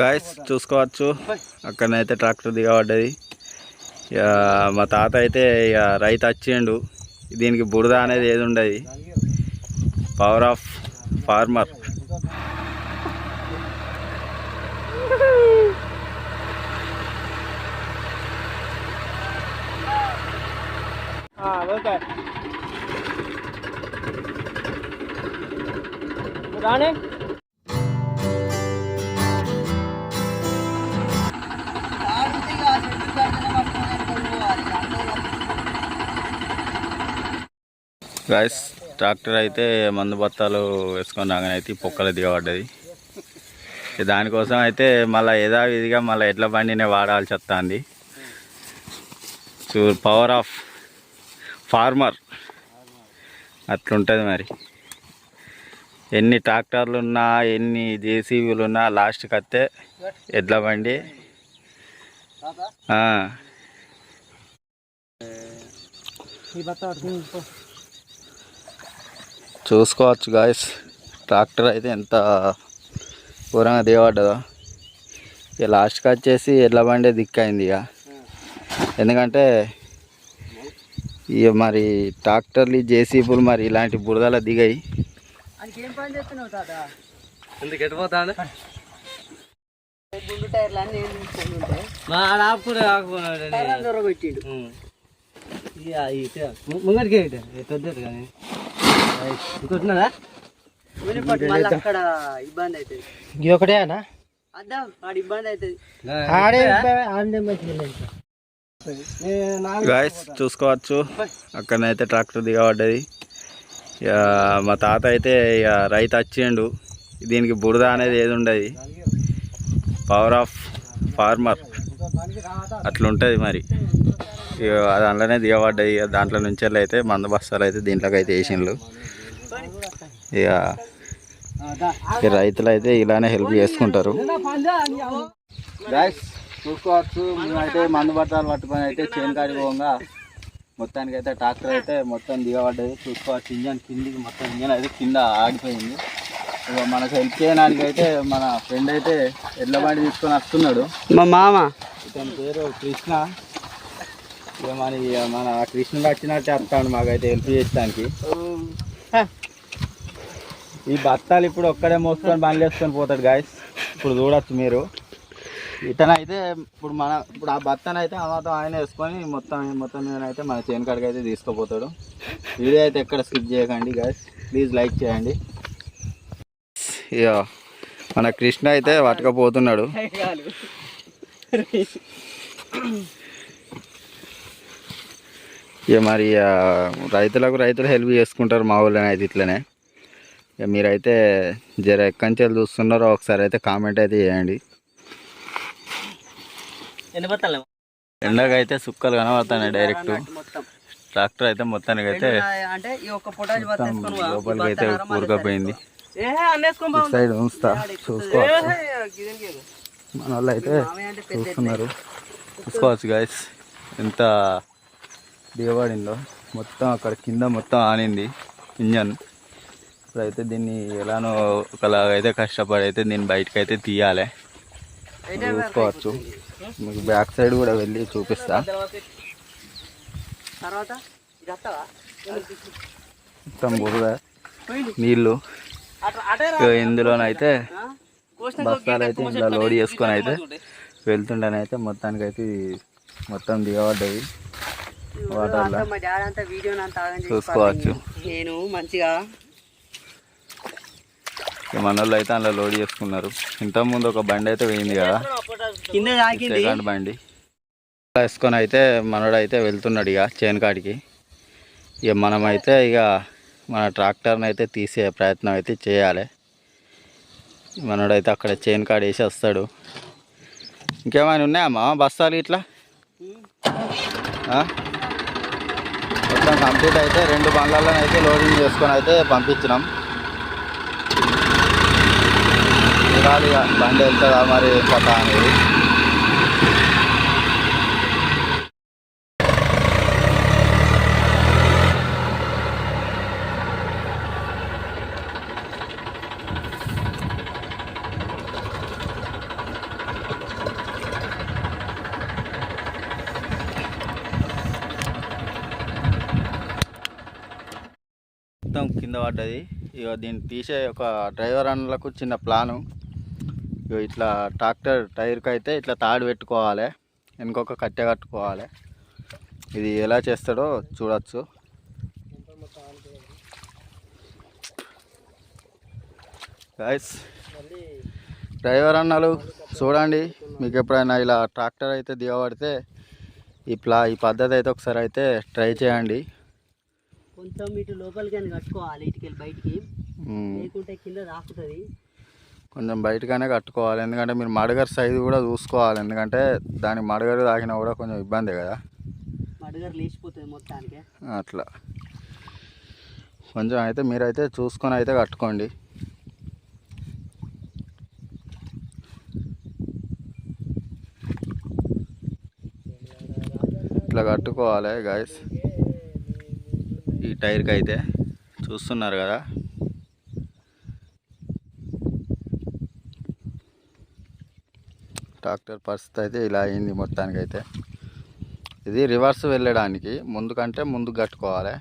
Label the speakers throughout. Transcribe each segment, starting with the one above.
Speaker 1: Guys చూసుకోవచ్చు అక్కడనైతే tractor దిగబడ్డది. ఇక మా తాత అయితే ఇక రైతు వచ్చిండు. దీనికి బురద అనేది ఏది ఉండదు. Power of farmer.
Speaker 2: రానే
Speaker 1: గాయస్ ట్రాక్టర్ అయితే మందు బత్తాలు వేసుకొని రాగానే అయితే పొక్కలు దిగబడ్డది. దానికోసం అయితే మళ్ళీ యథావిధిగా మళ్ళీ ఎడ్ల బండినే వాడాల్సి వస్తుంది. పవర్ ఆఫ్ ఫార్మర్ అట్లుంటుంది. మరి ఎన్ని ట్రాక్టర్లు ఉన్నా ఎన్ని జేసీబీలు ఉన్నా లాస్ట్కి వస్తే ఎడ్ల బండి. చూసుకోవచ్చు గాయస్ ట్రాక్టర్ అయితే ఎంత ఘోరంగా దిగబడ్డదో. ఇక లాస్ట్కి వచ్చేసి ఎడ్ల బండి దిక్కైంది. ఇక ఎందుకంటే ఇక మరి ట్రాక్టర్లు జేసీబీలు మరి ఇలాంటి బురదల దిగాయి.
Speaker 2: ఎందుకు ఎట్టిపోతాను గుండు టైర్లు అన్నీ ముంగడికి పెద్దది కానీ ఇంకొచ్చినదా అక్కడ ఇబ్బంది అవుతుంది. ఇది ఒకటేనా అద్దా ఆడ ఇబ్బంది అవుతుంది.
Speaker 1: గాయస్ చూసుకోవచ్చు అక్కడనైతే ట్రాక్టర్ దిగబడ్డది. ఇక మా తాత అయితే ఇక రైతు వచ్చిండు. దీనికి బురద అనేది ఏది ఉండదు. పవర్ ఆఫ్ ఫార్మర్ అట్లుంటుంది. మరి ఇక దాంట్లోనే దిగబడ్డాయి. ఇక దాంట్లో నుంచి అయితే మంద బస్తాలు అయితే దీంట్లోకి అయితే వేసిండ్రు. ఇక రైతులు అయితే ఇలానే హెల్ప్ చేసుకుంటారు. గాయస్ చూసుకోవచ్చు మేమైతే మందు బత్తాలు పట్టుకొని అయితే చేను కాడికి పోగా మొత్తానికి అయితే ట్రాక్టర్ అయితే మొత్తం దిగబడ్డది. చూసుకోవచ్చు ఇంజన్ కిందికి మొత్తం ఇంజన్ అయితే కింద ఆగిపోయింది. ఇక మనకు హెల్ప్ చేయడానికి అయితే మన ఫ్రెండ్ అయితే ఎడ్ల బండి తీసుకొని వస్తున్నాడు.
Speaker 2: మా మామ
Speaker 1: ఇతని పేరు కృష్ణ. ఇక మన కృష్ణుడు వచ్చినట్టు వస్తాడు మాకైతే హెల్ప్ చేయడానికి. ఈ బత్తాలు ఇప్పుడు ఒక్కడే మోసుకొని బండ్లు వేసుకొని పోతాడు గాయస్. ఇప్పుడు చూడొచ్చు మీరు. ఇతనైతే ఇప్పుడు ఆ బత్తాను అయితే అమ్మతో ఆయన వేసుకొని మొత్తం మీద అయితే మన చేను కాడికి అయితే తీసుకుపోతాడు. వీడియో అయితే ఎక్కడ స్కిప్ చేయకండి గాయస్. ప్లీజ్ లైక్ చేయండి. ఇక మన కృష్ణ అయితే పట్టుకపోతున్నాడు. ఇక మరి రైతులు హెల్ప్ చేసుకుంటారు మా ఊళ్ళో అయితే ఇట్లనే. ఇక మీరైతే జర ఎక్కంచెలు చూస్తున్నారో ఒకసారి అయితే కామెంట్ అయితే చేయండి. ఎండకైతే సుక్కలు కనబడుతున్నాయి డైరెక్ట్. ట్రాక్టర్ అయితే మొత్తానికి అయితే లోపలికి అయితే కూరకపోయింది. సైడ్ ఉంచుతా చూసుకోవచ్చు. మన వాళ్ళు అయితే చూస్తున్నారు. చూసుకోవచ్చు గాయస్ ఎంత దిగబడిందో. మొత్తం అక్కడ కింద మొత్తం ఆనింది ఇంజన్. ఇప్పుడైతే దీన్ని ఎలానో ఒకలాగైతే కష్టపడి అయితే దీన్ని బయటకు అయితే తీయాలి. చూసుకోవచ్చు. మీకు బ్యాక్ సైడ్ కూడా వెళ్ళి చూపిస్తా. మొత్తం బురద నీళ్ళు. ఇందులోనైతే బస్తాలు అయితే ఇందులో లోడ్ చేసుకొని అయితే వెళ్తుండేనైతే మొత్తానికైతే మొత్తం దిగబడ్డది వాటర్లో. చూసుకోవచ్చు.
Speaker 2: నేను మంచిగా
Speaker 1: మన వాళ్ళు అయితే అందులో లోడ్ చేసుకున్నారు. ఇంతకుముందు ఒక బండి అయితే పోయింది కదా, సెకండ్ బండి వేసుకొని అయితే మనోడు అయితే వెళ్తున్నాడు ఇక చేను కాడికి. ఇక మనమైతే ఇక మన ట్రాక్టర్ని అయితే తీసే ప్రయత్నం అయితే చేయాలి. మనోడైతే అక్కడ చేను కాడ వేసి వస్తాడు. ఇంకేమైనా ఉన్నాయమ్మా బస్తాలు ఇట్లా? మొత్తం కంప్లీట్ అయితే 2 బండ్లలో అయితే లోడింగ్ చేసుకొని అయితే పంపించినాం. చూడాలి బండి వెళ్తుందా మరి కథ అనేది. కింద పడ్డది. ఇక దీన్ని తీసే ఒక డ్రైవర్ అన్నలకు చిన్న ప్లాను. ఇక ఇట్లా ట్రాక్టర్ టైర్కి అయితే ఇట్లా తాడు పెట్టుకోవాలి, ఇంకొక కట్టె కట్టుకోవాలి. ఇది ఎలా చేస్తాడో చూడొచ్చు. గైస్ డ్రైవర్ అన్నలు చూడండి, మీకు ఎప్పుడైనా ఇలా ట్రాక్టర్ అయితే దిగబడితే ఈ పద్ధతి అయితే ఒకసారి అయితే ట్రై చేయండి.
Speaker 2: కొంచెం ఇటు లోపలికి కట్టుకోవాలి, ఇటుకెళ్ళి బయటికి, లేకుంటే కింద రాకుతుంది.
Speaker 1: కొంచెం బయటగానే కట్టుకోవాలి, ఎందుకంటే మీరు మడగర్ సైజు కూడా చూసుకోవాలి. ఎందుకంటే దాని మడగరు తాకినా కూడా కొంచెం ఇబ్బంది కదా,
Speaker 2: మడగరు లేచిపోతుంది మొత్తానికి.
Speaker 1: అట్లా కొంచెం అయితే మీరైతే చూసుకొని అయితే కట్టుకోండి. ఇట్లా కట్టుకోవాలి గాయస్. ఈ టైర్కి అయితే చూస్తున్నారు కదా, ట్రాక్టర్ పరిస్థితి అయితే ఇలా అయింది మొత్తానికైతే. ఇది రివర్స్ వెళ్ళడానికి ముందుకంటే ముందుకు కట్టుకోవాలి.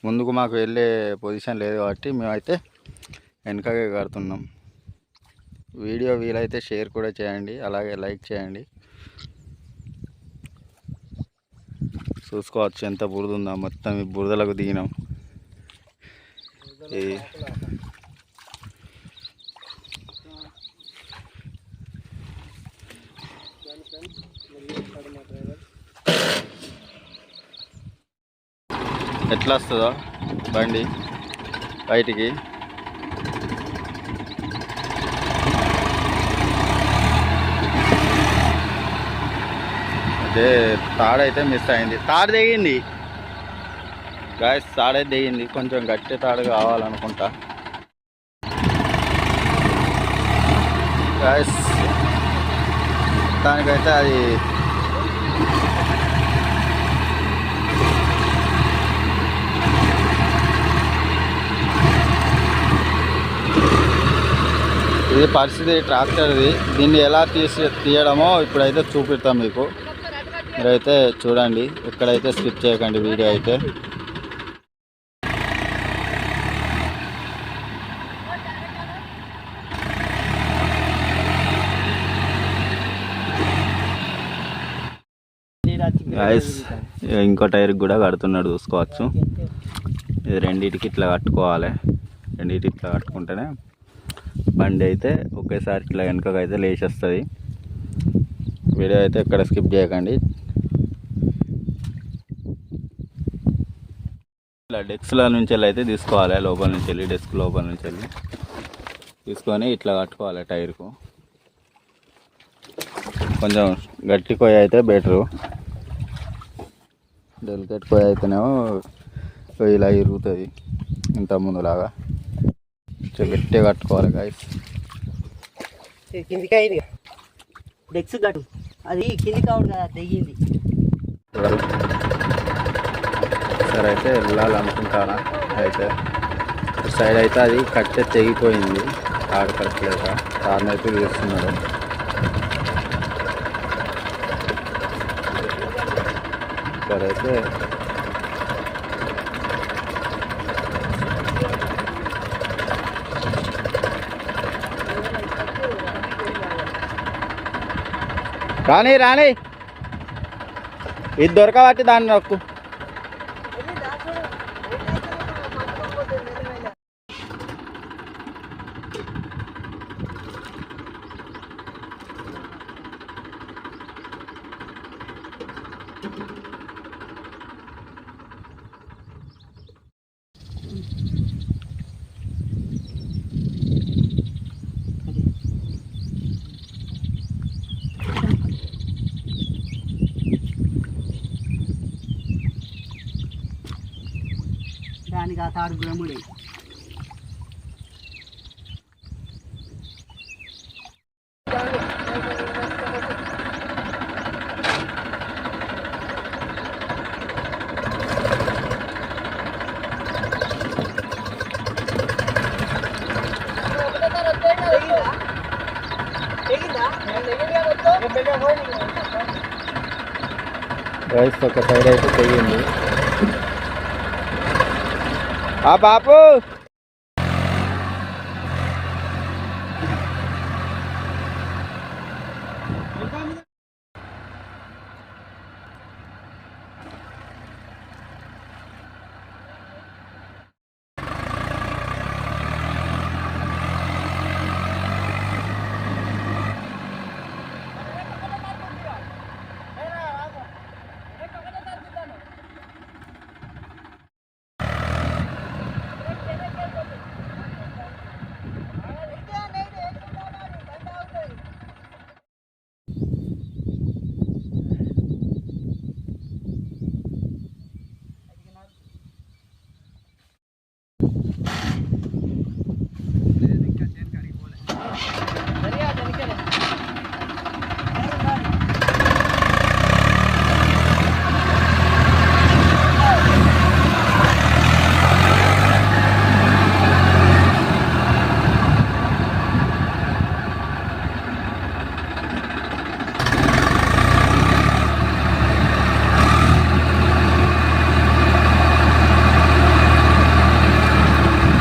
Speaker 1: ముందుకు మాకు వెళ్ళే పొజిషన్ లేదు కాబట్టి మేమైతే వెనకగా కడుతున్నాం. వీడియో వీలైతే షేర్ కూడా చేయండి, అలాగే లైక్ చేయండి. చూసుకోవచ్చు ఎంత బురద ఉందా, మొత్తం ఈ బురదలకు దిగినాం. ఎట్లా వస్తుందో బండి బయటికి. అదే తాడైతే మిస్ అయింది, తాడు దిగింది గాయస్, తాడైతే దిగింది. కొంచెం గట్టి తాడు కావాలనుకుంటా గాయస్. దానికైతే అది ఇది పరిస్థితి ట్రాక్టర్ది. దీన్ని ఎలా తీయడమో ఇప్పుడైతే చూపిస్తాం మీకు. మీరైతే చూడండి, ఎక్కడైతే స్కిప్ చేయకండి వీడియో అయితే. గైస్ ఇంకో టైర్కి కూడా కడుతున్నాడు, చూసుకోవచ్చు. ఇది రెండింటికి ఇట్లా కట్టుకోవాలి. రెండింటికి ఇట్లా కట్టుకుంటేనే బండి అయితే ఒకేసారి ఇట్లా వెనకకైతే లేచేస్తుంది. వీడియో అయితే ఎక్కడ స్కిప్ చేయకండి. ఇట్లా డెస్క్ల నుంచి అయితే తీసుకోవాలి, లోపల నుంచి వెళ్ళి, డెస్క్ లోపల నుంచి వెళ్ళి తీసుకొని ఇట్లా కట్టుకోవాలి టైర్కు. కొంచెం గట్టి కొయ్య అయితే బెటరు, డెలికేట్ కొయ్య అయితేనేమో ఇలా ఇరుగుతుంది ఇంత ముందులాగా. గట్టిగా కట్టుకోవాలి గాయస్.
Speaker 2: కిందికి అయింది డెక్స్ కట్టు, అది కింది కావడం కదా తెగింది.
Speaker 1: సరే అయితే వెళ్ళాలనుకుంటారా అయితే సైడ్ అయితే అది కట్టె తెగిపోయింది, తాడు కట్టలేక తాడుని అయితే తీస్తున్నాడు. సరే అయితే రాని రాని ఇది దొరకబట్టి దాన్ని నొక్కు.
Speaker 2: దానికి ఆ తాడు బ్రహ్ముడే.
Speaker 1: రైస్ ఒక సైడ్ అయితే తెగింది. ఆ బాపు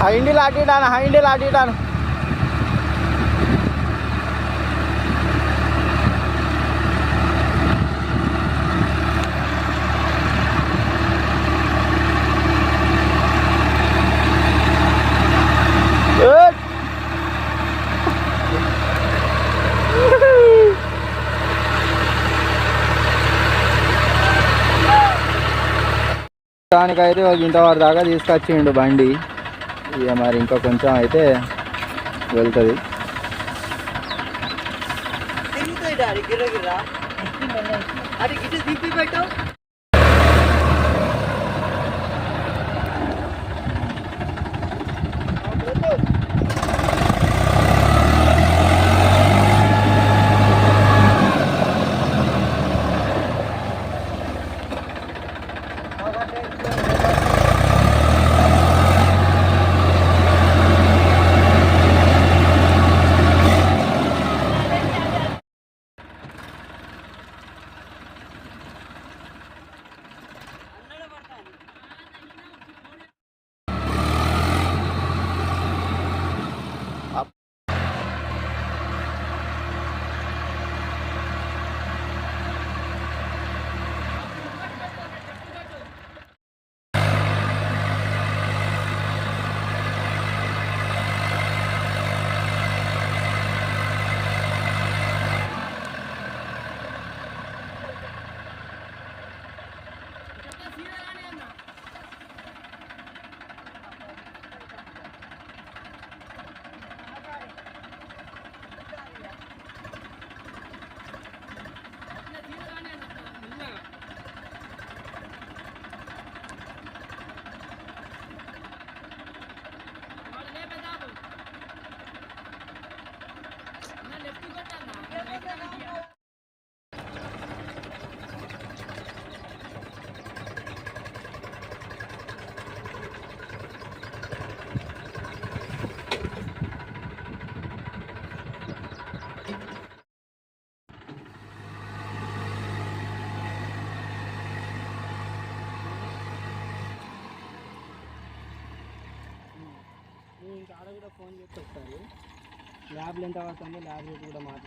Speaker 1: ഹൈൻഡിൽ ആട്ടിയിട്ടാണ് దానికైతే ఒక ఇంతవరకు దాకా తీసుకొచ్చిండు బండి. ఇక మరి ఇంకా కొంచెం అయితే వెళ్తుంది.
Speaker 2: ఇంకా ఆడ కూడా ఫోన్ చేసి చెప్తారు. ల్యాబ్లో ఎంత పడుతుందో ల్యాబ్ రేట్ కూడా మాట్లాడుతారు.